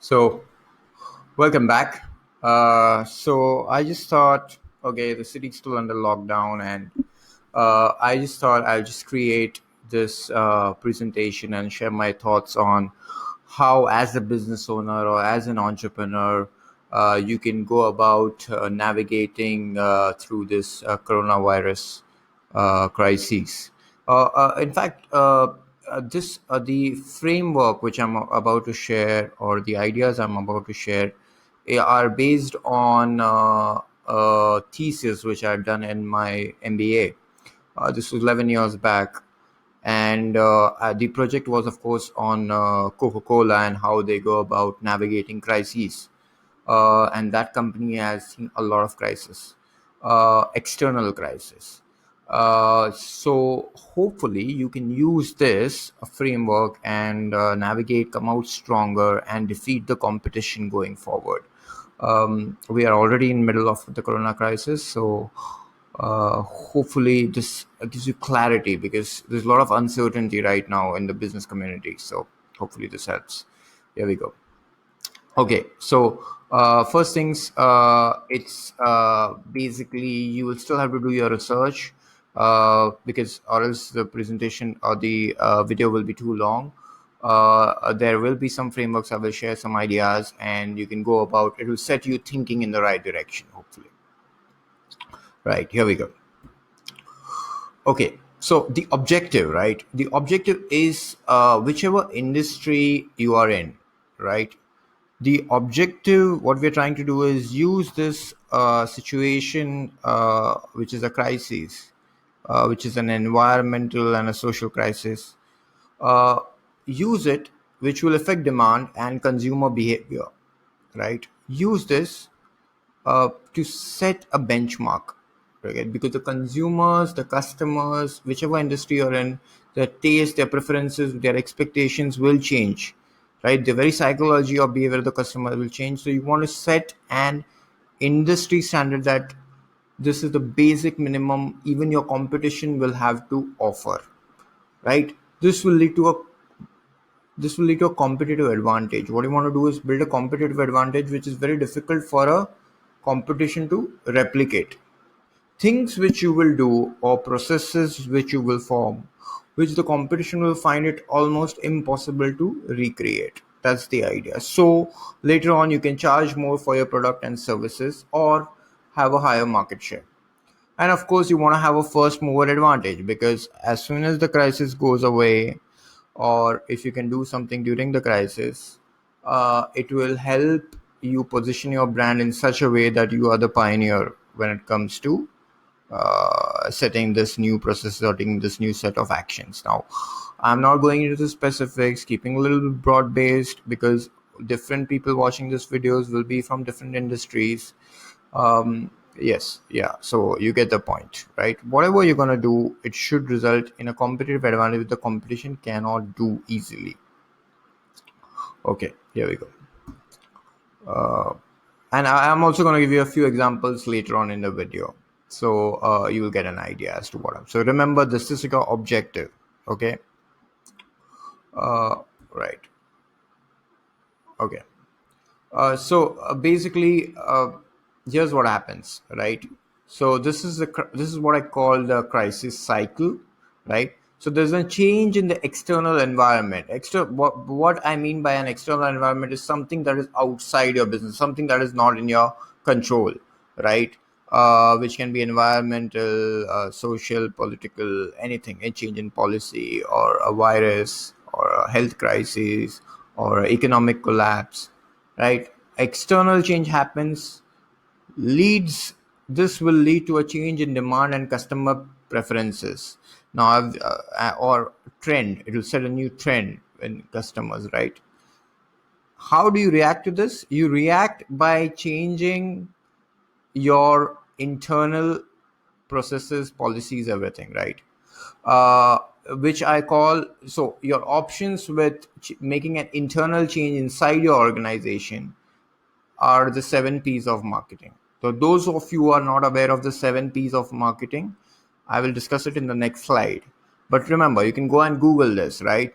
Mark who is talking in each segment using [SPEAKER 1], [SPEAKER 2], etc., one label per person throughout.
[SPEAKER 1] So, welcome back. So I just thought, okay, the city's still under lockdown, and I just thought I'll just create this presentation and share my thoughts on how, as a business owner or as an entrepreneur, you can go about navigating through this coronavirus crises. In fact, this the framework which I'm about to share, or the ideas I'm about to share, are based on a thesis which I've done in my MBA. This was 11 years back, and the project was, of course, on Coca-Cola and how they go about navigating crises. And that company has seen a lot of crisis, external crisis. So hopefully you can use this framework and navigate, come out stronger, and defeat the competition going forward. We are already in middle of the corona crisis, so hopefully this gives you clarity, because there's a lot of uncertainty right now in the business community. So hopefully this helps. Here we go. Okay, so first things, it's basically you will still have to do your research, because or else the presentation or the video will be too long. There will be some frameworks. I will share some ideas, and you can go about. It will set you thinking in the right direction, hopefully. Right, here we go. Okay, so the objective, right? The objective is whichever industry you are in, right? The objective, what we're trying to do is use this situation, which is a crisis, which is an environmental and a social crisis, uh, use it, which will affect demand and consumer behavior, right? Use this to set a benchmark, right? Because the consumers, the customers, whichever industry you're in, their taste, their preferences, their expectations will change, right? The very psychology or behavior of the customer will change. So you want to set an industry standard that this is the basic minimum even your competition will have to offer, right? This will lead to a competitive advantage. What you want to do is build a competitive advantage which is very difficult for a competition to replicate. Things which you will do or processes which you will form, which the competition will find it almost impossible to recreate. That's the idea. So later on, you can charge more for your product and services, or have a higher market share. And of course, you want to have a first mover advantage, because as soon as the crisis goes away, or if you can do something during the crisis, it will help you position your brand in such a way that you are the pioneer when it comes to setting this new process, setting this new set of actions. Now, I'm not going into the specifics, keeping a little bit broad based, because different people watching these videos will be from different industries. Yes, yeah, so you get the point, right? Whatever you're going to do, it should result in a competitive advantage the competition cannot do easily. Okay, here we go. And I'm also going to give you a few examples later on in the video, so you will get an idea as to what I'm. So remember, this is your objective. Okay, right. Okay. So basically, here's what happens, right? So this is what I call the crisis cycle, right? So there's a change in the external environment. What I mean by an external environment is something that is outside your business, something that is not in your control, right? Which can be environmental, social, political, anything, a change in policy, or a virus, or a health crisis, or economic collapse, right? External change happens, leads this will lead to a change in demand and customer preferences. Now, or trend, it will set a new trend in customers, right? How do you react to this? You react by changing your internal processes, policies, everything, right? uh, which I call, so your options with making an internal change inside your organization are the 7 P's of marketing. So those of you who are not aware of the 7 P's of marketing, I will discuss it in the next slide. But remember, you can go and Google this, right?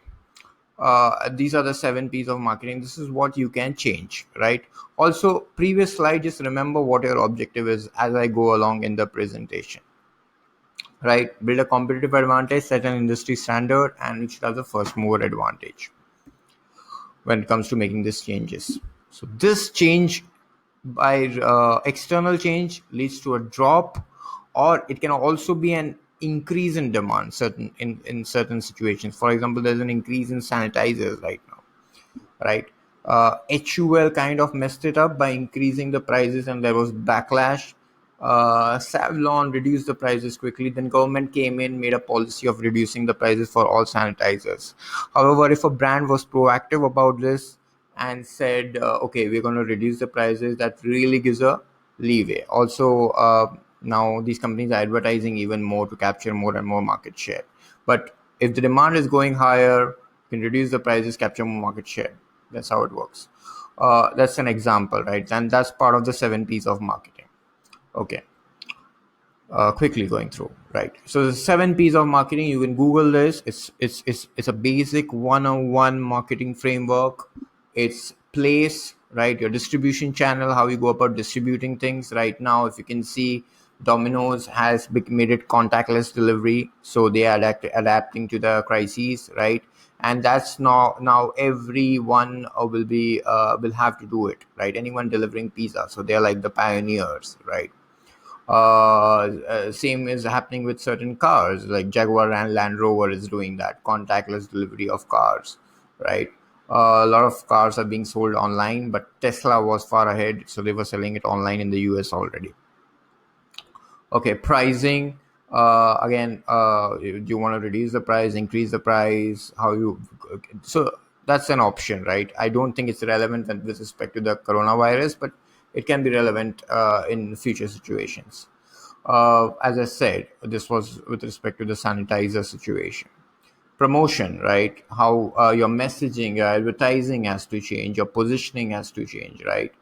[SPEAKER 1] These are the 7 P's of marketing. This is what you can change, right? Also, previous slide, just remember what your objective is as I go along in the presentation, right? Build a competitive advantage, set an industry standard, and you should have the first mover advantage when it comes to making these changes. So this change by external change leads to a drop, or it can also be an increase in demand in certain situations. For example, there's an increase in sanitizers right now, right? HUL kind of messed it up by increasing the prices, and there was backlash. Savlon reduced the prices quickly. Then government came in, made a policy of reducing the prices for all sanitizers. However, if a brand was proactive about this and said, "Okay, we're going to reduce the prices," that really gives a leeway. Also, now these companies are advertising even more to capture more and more market share. But if the demand is going higher, you can reduce the prices, capture more market share. That's how it works. That's an example, right? And that's part of the 7 P's of marketing. Okay. Quickly going through, right? So the 7 P's of marketing, you can Google this. It's a basic 101 marketing framework. It's place, right? Your distribution channel, how you go about distributing things. Right now, if you can see, Domino's has made it contactless delivery, so they are adapting to the crises, right? And that's now everyone will have to do it, right? Anyone delivering pizza, so they're like the pioneers, right? Same is happening with certain cars, like Jaguar and Land Rover is doing that contactless delivery of cars, right? A lot of cars are being sold online, but Tesla was far ahead, so they were selling it online in the US already. Okay, pricing. Again, do you want to reduce the price, increase the price? How you? So that's an option, right? I don't think it's relevant with respect to the coronavirus, but it can be relevant in future situations. As I said, this was with respect to the sanitizer situation. Promotion, right? How your messaging, your advertising has to change, your positioning has to change, right?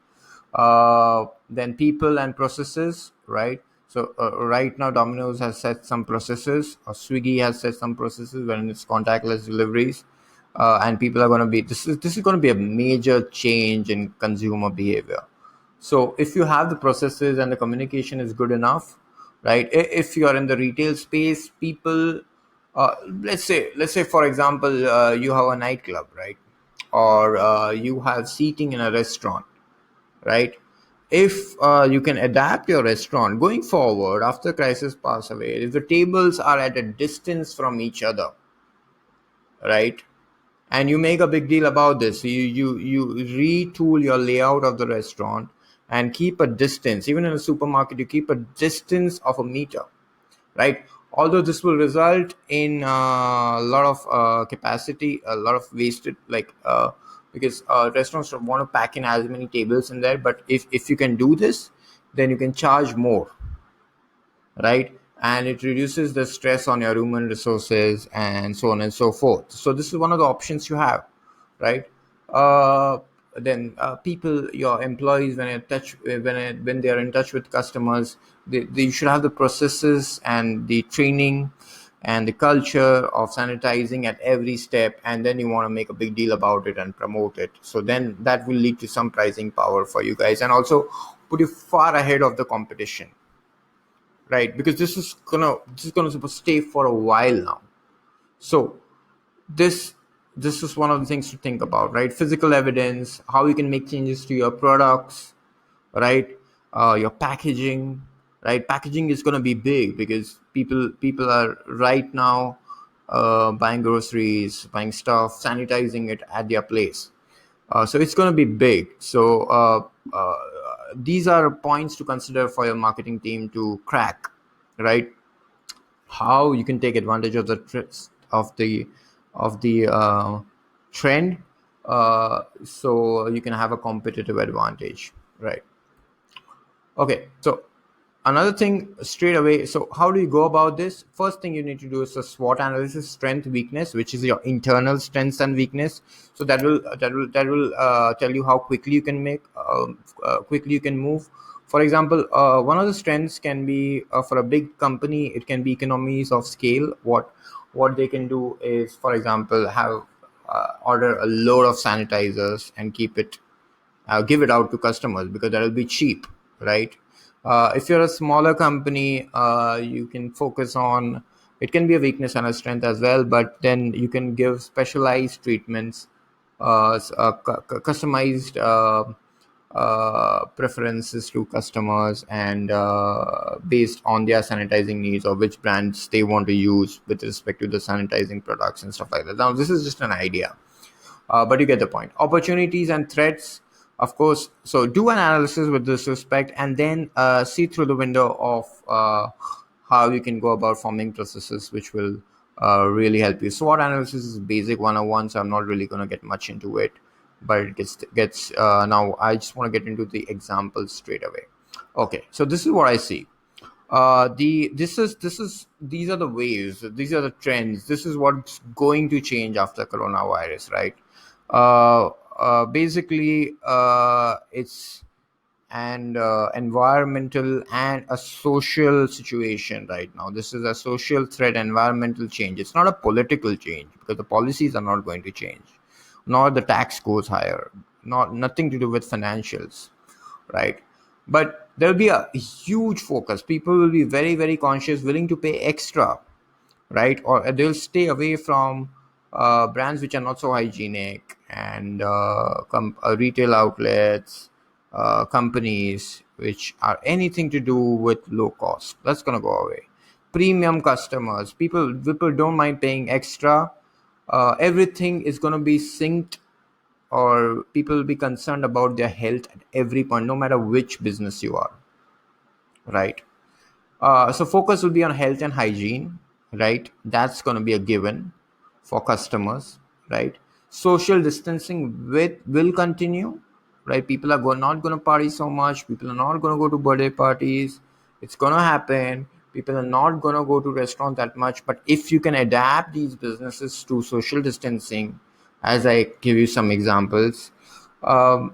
[SPEAKER 1] Then people and processes, right? So right now Domino's has set some processes, or Swiggy has set some processes when it's contactless deliveries, and people are going to be this is going to be a major change in consumer behavior. So if you have the processes and the communication is good enough, right? If you are in the retail space, people, let's say for example, you have a nightclub, right? Or you have seating in a restaurant, right? If you can adapt your restaurant going forward after crisis pass away, if the tables are at a distance from each other, right? And you make a big deal about this, you retool your layout of the restaurant and keep a distance. Even in a supermarket, you keep a distance of a meter, right? Although this will result in a lot of capacity, a lot of wasted, like because restaurants don't want to pack in as many tables in there. But if you can do this, then you can charge more, right? And it reduces the stress on your human resources and so on and so forth. So this is one of the options you have, right? uh, then people, your employees, when they are in touch with customers, they should have the processes and the training and the culture of sanitizing at every step, and then you want to make a big deal about it and promote it. So then that will lead to some pricing power for you guys, and also put you far ahead of the competition, right? Because this is gonna stay for a while now. So this this is one of the things to think about, right? Physical evidence, how you can make changes to your products, right? Your packaging, right? Packaging is going to be big because people are right now buying groceries, buying stuff, sanitizing it at their place. So it's going to be big. So these are points to consider for your marketing team to crack, right? How you can take advantage of the trend, so you can have a competitive advantage, right? Okay, so another thing straight away. So how do you go about this? First thing you need to do is a SWOT analysis: strength, weakness, which is your internal strengths and weakness. So that will tell you how quickly you can quickly you can move. For example, one of the strengths can be, for a big company, it can be economies of scale. What they can do is, for example, have order a load of sanitizers and give it out to customers, because that'll be cheap, right? If you're a smaller company, you can focus on, it can be a weakness and a strength as well, but then you can give specialized treatments, customized preferences to customers, and based on their sanitizing needs or which brands they want to use with respect to the sanitizing products and stuff like that. Now, this is just an idea, but you get the point. Opportunities and threats, of course. So do an analysis with this respect, and then see through the window of how you can go about forming processes which will really help you. SWOT analysis is basic 101, so I'm not really going to get much into it, but it gets now I just want to get into the examples straight away. Okay, so this is what I see. These are the waves, these are the trends, this is what's going to change after coronavirus, right? Basically, it's an environmental and a social situation right now. This is a social threat, environmental change. It's not a political change, because the policies are not going to change, nor the tax goes higher, not nothing to do with financials, right? But there'll be a huge focus. People will be very, very conscious, willing to pay extra, right? Or they'll stay away from brands which are not so hygienic, and retail outlets, companies which are anything to do with low cost. That's going to go away. Premium customers, people don't mind paying extra. Everything is going to be synced, or people will be concerned about their health at every point, no matter which business you are, right? So focus will be on health and hygiene, right? That's going to be a given for customers, right? Social distancing will continue, right? People are not going to party so much. People are not going to go to birthday parties. It's going to happen. People are not going to go to restaurants that much. But if you can adapt these businesses to social distancing, as I give you some examples,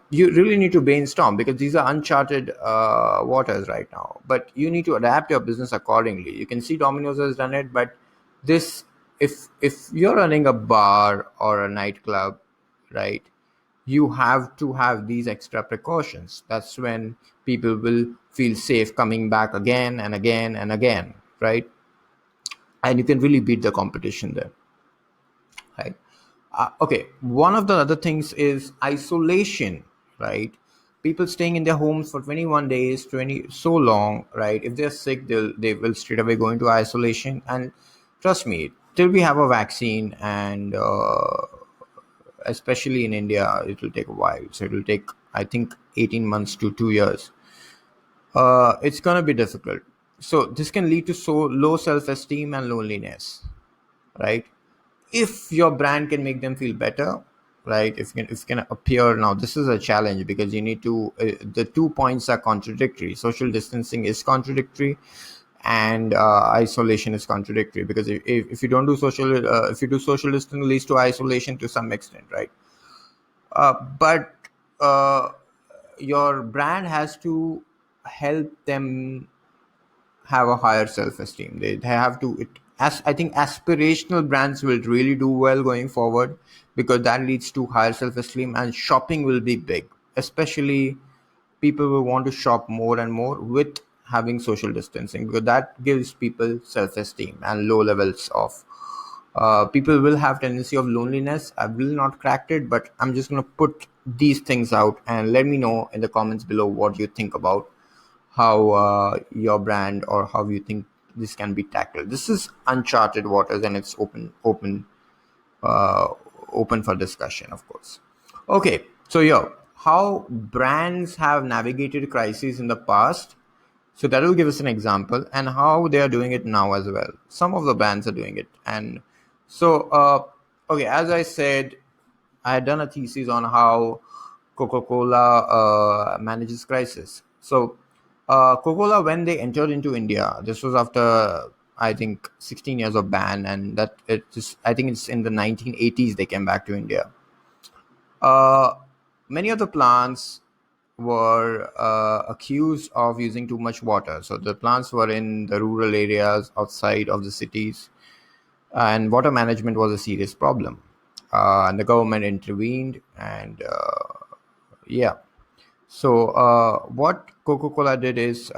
[SPEAKER 1] you really need to brainstorm, because these are uncharted waters right now. But you need to adapt your business accordingly. You can see Domino's has done it, but this, if you're running a bar or a nightclub, right, you have to have these extra precautions. That's when people will feel safe coming back again and again and again, right? And you can really beat the competition there, right? Okay, one of the other things is isolation, right? People staying in their homes for 21 days, 20, so long, right? If they're sick, they will straight away go into isolation. And trust me, till we have a vaccine, and especially in India, it will take a while. So it will take, I think, 18 months to 2 years. It's gonna be difficult. So this can lead to so low self-esteem and loneliness, right? If your brand can make them feel better, right? If you can appear, now this is a challenge, because you need to the 2 points are contradictory. Social distancing is contradictory, and isolation is contradictory, because if you don't do social if you do social distancing, leads to isolation to some extent, right? But uh, your brand has to help them have a higher self-esteem. They have to it as I think aspirational brands will really do well going forward, because that leads to higher self-esteem, and shopping will be big, especially people will want to shop more and more with having social distancing, because that gives people self-esteem. And low levels of people will have tendency of loneliness. I will not crack it, but I'm just going to put these things out, and let me know in the comments below what you think about how your brand, or how you think this can be tackled. This is uncharted waters, and it's uh, open for discussion, of course. Okay, so yeah, how brands have navigated crises in the past. So that will give us an example, and how they are doing it now as well. Some of the brands are doing it, and so okay, as I said, I had done a thesis on how Coca-Cola manages crisis. So, Coca-Cola, when they entered into India, this was after I think 16 years of ban, and that it is, I think it's in the 1980s they came back to India. Uh, Many of the plants were accused of using too much water. So the plants were in the rural areas outside of the cities, and water management was a serious problem. and the government intervened, and yeah. So what Coca-Cola did is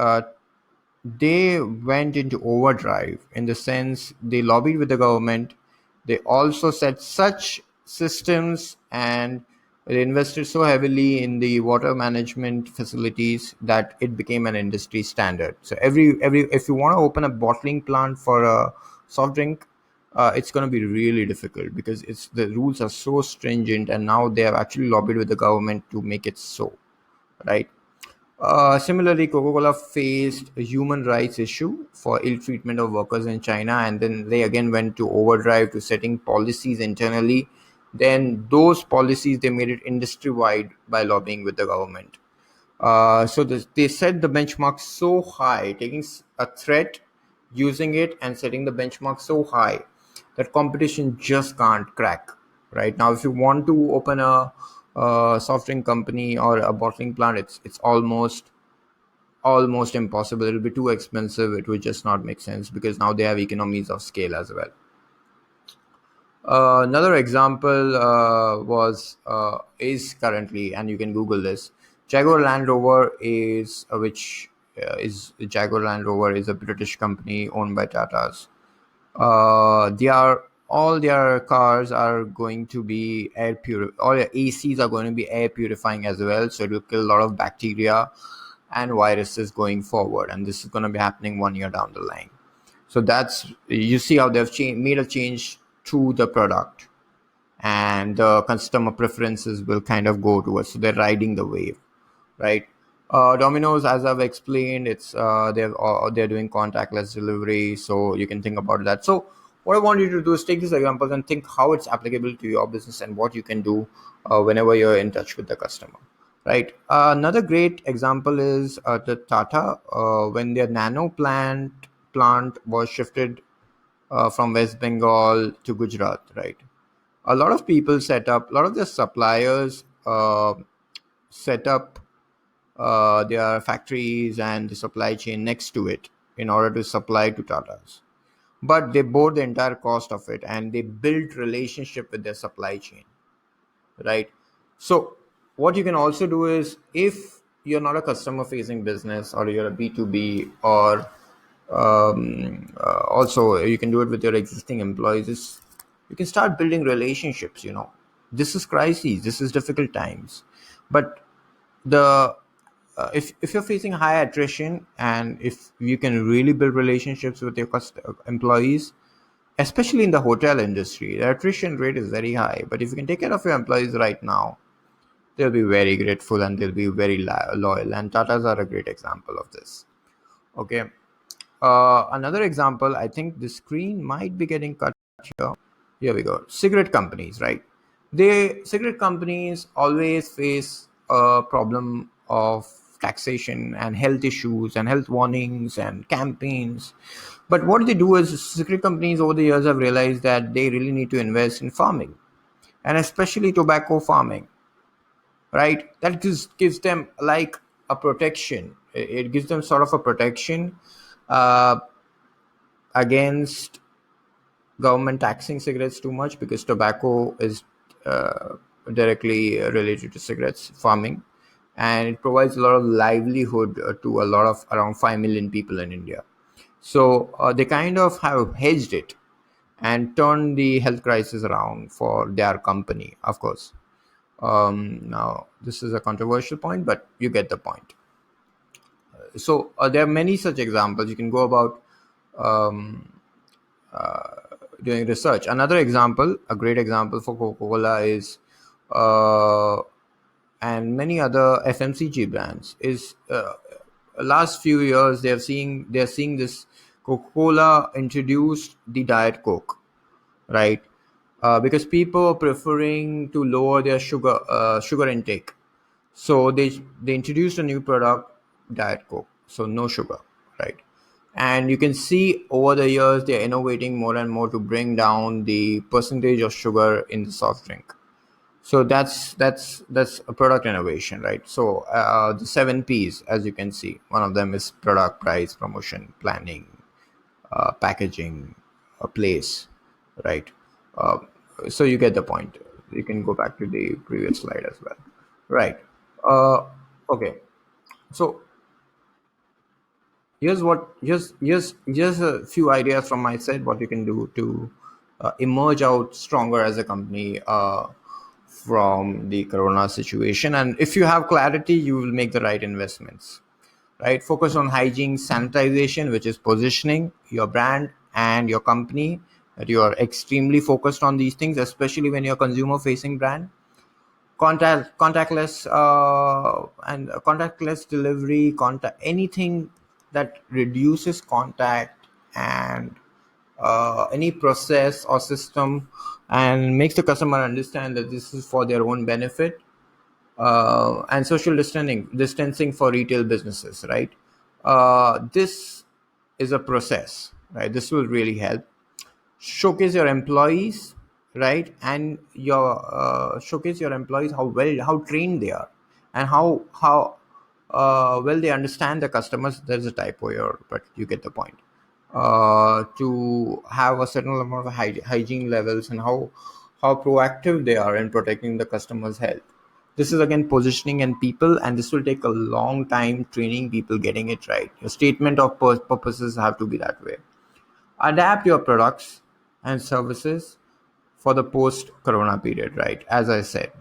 [SPEAKER 1] they went into overdrive in the sense they lobbied with the government. They also set such systems, and they invested so heavily in the water management facilities that it became an industry standard. So every if you want to open a bottling plant for a soft drink, it's going to be really difficult because it's the rules are so stringent, and now they have actually lobbied with the government to make it so, right? Similarly, Coca-Cola faced a human rights issue for ill treatment of workers in China, and then they again went to overdrive to setting policies internally. Then those policies they made it industry wide by lobbying with the government. They set the benchmark so high, taking a threat, using it, and setting the benchmark so high that competition just can't crack. Right now, if you want to open a soft drink company or a bottling plant, it's almost impossible. It'll be too expensive. It would just not make sense because now they have economies of scale as well. Another example was is currently, and you can Google this. Jaguar Land Rover is which is Jaguar Land Rover is a British company owned by Tata's. They are all their cars are going to be air pure. All their ACs are going to be air purifying as well, so it will kill a lot of bacteria and viruses going forward. And this is going to be happening 1 year down the line. So that's you see how they've made a change to the product, and the customer preferences will kind of go towards. So they're riding the wave, right? Domino's, as I've explained, it's they're doing contactless delivery, so you can think about that. So what I want you to do is take these examples and think how it's applicable to your business and what you can do whenever you're in touch with the customer, right? Another great example is the Tata when their nano plant was shifted from West Bengal to Gujarat, right? A lot of people set up, a lot of their suppliers set up their factories and the supply chain next to it in order to supply to Tatas. But they bore the entire cost of it, and they built relationship with their supply chain, right? So what you can also do is, if you're not a customer facing business or you're a B2B, or also you can do it with your existing employees, is you can start building relationships. This is crises, this is difficult times, but the if you're facing high attrition, and if you can really build relationships with your employees, especially in the hotel industry, the attrition rate is very high. But if you can take care of your employees right now, they'll be very grateful and they'll be very loyal. And Tatas are a great example of this. Okay. Another example, I think the screen might be getting cut here. Here we go. Cigarette companies, right? Cigarette companies always face a problem of taxation and health issues and health warnings and campaigns. But what they do is, cigarette companies over the years have realized that they really need to invest in farming, and especially tobacco farming, right? That gives them like a protection. It gives them sort of a protection uh, against government taxing cigarettes too much, because tobacco is uh, directly related to cigarettes farming, and it provides a lot of livelihood to a lot of around 5 million people in India. So they kind of have hedged it and turned the health crisis around for their company, of course. Now this is a controversial point, but you get the point. So there are many such examples you can go about um, doing research. Another example, a great example for Coca-Cola is, and many other FMCG brands, is last few years they're seeing this. Coca-Cola introduced the Diet Coke, right? Because people are preferring to lower their sugar intake. So they introduced a new product, Diet Coke, so no sugar, right? And you can see over the years they're innovating more and more to bring down the percentage of sugar in the soft drink. So that's a product innovation, right? So the 7 P's, as you can see, one of them is product, price, promotion, planning, packaging, place, right? Uh, so you get the point. You can go back to the previous slide as well. Right. Uh, okay. So here's a few ideas from my side what you can do to emerge out stronger as a company from the corona situation. And if you have clarity, you will make the right investments. Right. Focus on hygiene, sanitization, which is positioning your brand and your company. That you are extremely focused on these things, especially when you're consumer facing brand. Contactless and contactless delivery, contact anything that reduces contact, and any process or system, and makes the customer understand that this is for their own benefit. And social distancing for retail businesses, right? This is a process, right? This will really help. Showcase your employees, right? And your showcase your employees, how trained they are, and how well they understand the customers. There's a typo here, but you get the point. To have a certain amount of hygiene levels, and how proactive they are in protecting the customer's health. This is again positioning and people, and this will take a long time training people, getting it right. Your statement of purposes have to be that way. Adapt your products and services for the post corona period, right? As I said,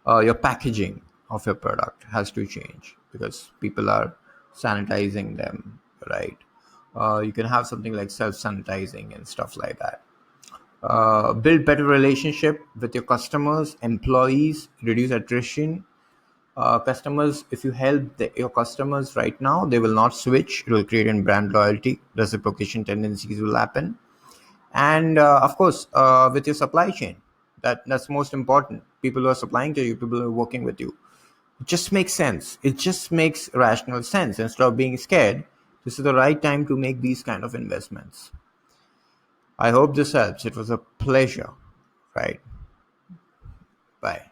[SPEAKER 1] your packaging of your product has to change because people are sanitizing them, right? You can have something like self sanitizing and stuff like that. Build better relationship with your customers, employees, reduce attrition. Customers, if you help your customers right now, they will not switch. It will create in brand loyalty. Reciprocation tendencies will happen. And of course, with your supply chain, that's most important. People who are supplying to you, people who are working with you, it just makes sense. It just makes rational sense. Instead of being scared, this is the right time to make these kind of investments. I hope this helps. It was a pleasure. Right. Bye.